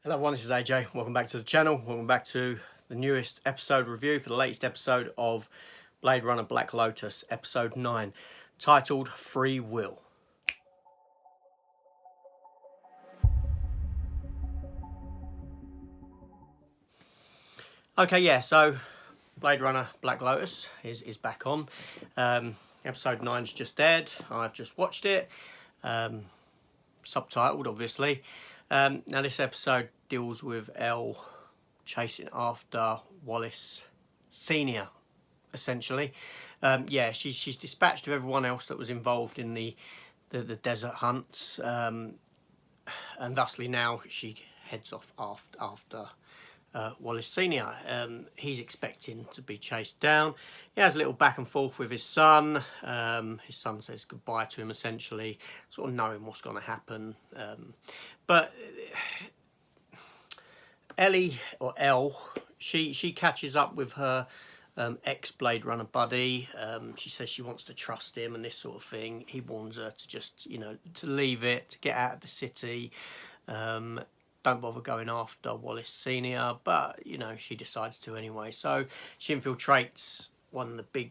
Hello everyone, this is AJ. Welcome back to the channel. Welcome back to the newest episode review for the latest episode of Blade Runner Black Lotus, episode 9, titled Free Will. Okay, yeah, so Blade Runner Black Lotus is back on. Episode 9's just aired. I've just watched it. Subtitled, obviously. Now this episode deals with Elle chasing after Wallace Senior, essentially. Yeah, she's dispatched of everyone else that was involved in the desert hunts, and thusly now she heads off after Wallace Senior. He's expecting to be chased down. He has a little back and forth with his son. His son says goodbye to him, essentially, sort of knowing what's going to happen. But Ellie, or Elle, she catches up with her ex-Blade Runner buddy. She says she wants to trust him and this sort of thing. He warns her to just, to leave it, to get out of the city. Don't bother going after Wallace Senior, but she decides to anyway. So she infiltrates one of the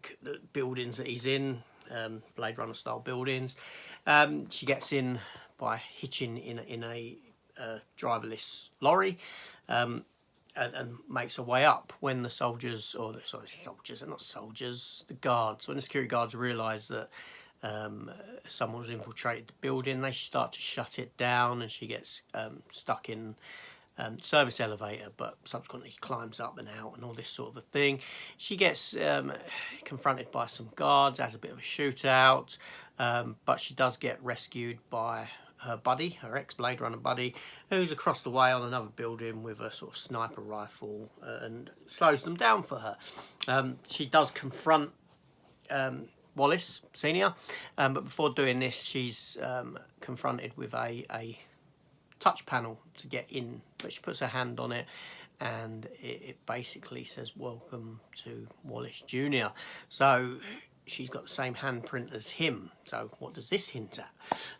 buildings that he's in, Blade Runner style buildings. She gets in by hitching in a driverless lorry, and makes her way up. When the soldiers, the guards, when the security guards realise that someone was infiltrated the building, they start to shut it down, and she gets stuck in service elevator, but subsequently climbs up and out and all this sort of a thing. She gets confronted by some guards, has a bit of a shootout, but she does get rescued by her buddy, her ex-Blade Runner buddy, who's across the way on another building with a sort of sniper rifle, and slows them down for her. She does confront Wallace Senior, but before doing this, she's confronted with a touch panel to get in, but she puts her hand on it, and it basically says welcome to Wallace Jr. So she's got the same handprint as him. So what does this hint at?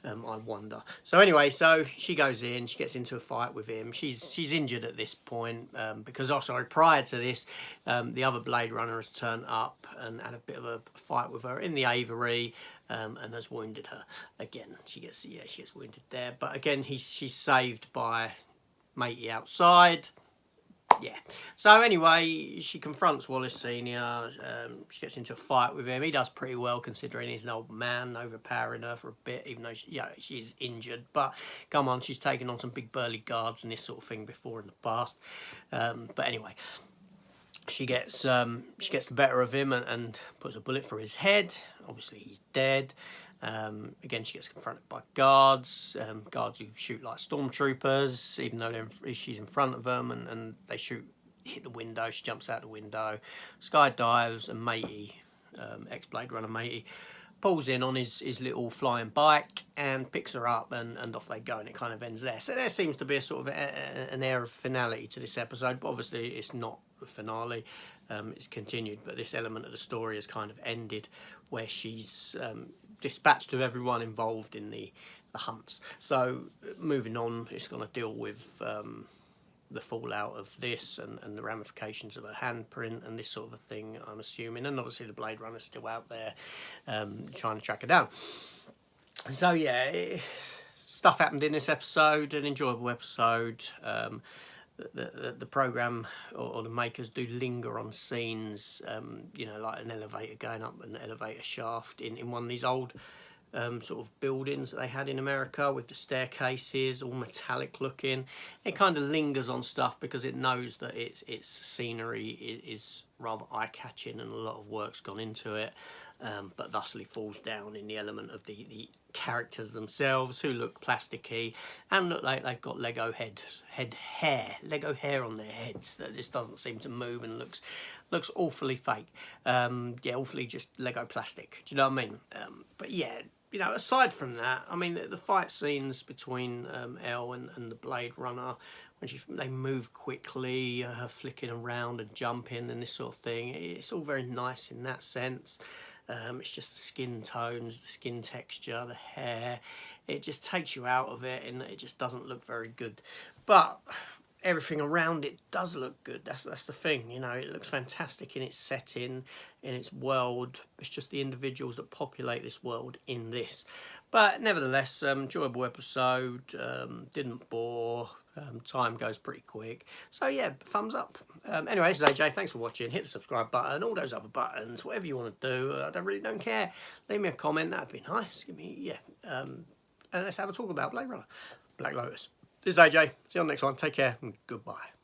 I wonder. So anyway, so she goes in, she gets into a fight with him. She's injured at this point, because also prior to this, the other Blade Runner has turned up and had a bit of a fight with her in the aviary, and has wounded her again. She gets wounded there, but again she's saved by matey outside. Yeah. So anyway, she confronts Wallace Senior. She gets into a fight with him. He does pretty well considering he's an old man, overpowering her for a bit, even though she's injured. But come on, she's taken on some big burly guards and this sort of thing before in the past. But anyway, she gets the better of him and puts a bullet through his head. Obviously, he's dead. Again, she gets confronted by guards who shoot like stormtroopers, even though she's in front of them, and they hit the window. She jumps out the window, skydives, and matey, ex-Blade Runner matey, pulls in on his little flying bike and picks her up, and off they go, and it kind of ends there. So there seems to be a sort of an air of finality to this episode, but obviously it's not the finale. It's continued, but this element of the story has kind of ended, where she's dispatched of everyone involved in the hunts. So moving on, it's going to deal with the fallout of this and the ramifications of her handprint and this sort of a thing, I'm assuming. And obviously the Blade Runner's still out there trying to track her down. So yeah, stuff happened in this episode, an enjoyable episode. The program or the makers do linger on scenes, like an elevator going up an elevator shaft in one of these old sort of buildings that they had in America with the staircases all metallic looking. It kind of lingers on stuff because it knows that its scenery is rather eye-catching and a lot of work's gone into it, but thusly falls down in the element of the characters themselves, who look plasticky and look like they've got Lego hair on their heads that just doesn't seem to move and looks awfully fake. Awfully just Lego plastic. Do you know what I mean? But yeah, aside from that, I mean, the fight scenes between Elle and the Blade Runner, when they move quickly, her flicking around and jumping and this sort of thing, it's all very nice in that sense. It's just the skin tones, the skin texture, the hair. It just takes you out of it, and it just doesn't look very good. But everything around it does look good. That's the thing, you know. It looks fantastic in its setting, in its world. It's just the individuals that populate this world in this. But nevertheless, enjoyable episode. Didn't bore. Time goes pretty quick. So yeah, thumbs up. Anyway, this is AJ. Thanks for watching. Hit the subscribe button, all those other buttons, whatever you want to do. I don't care. Leave me a comment. That'd be nice. Give me and let's have a talk about Blade Runner, Black Lotus. This is AJ. See you on the next one. Take care and goodbye.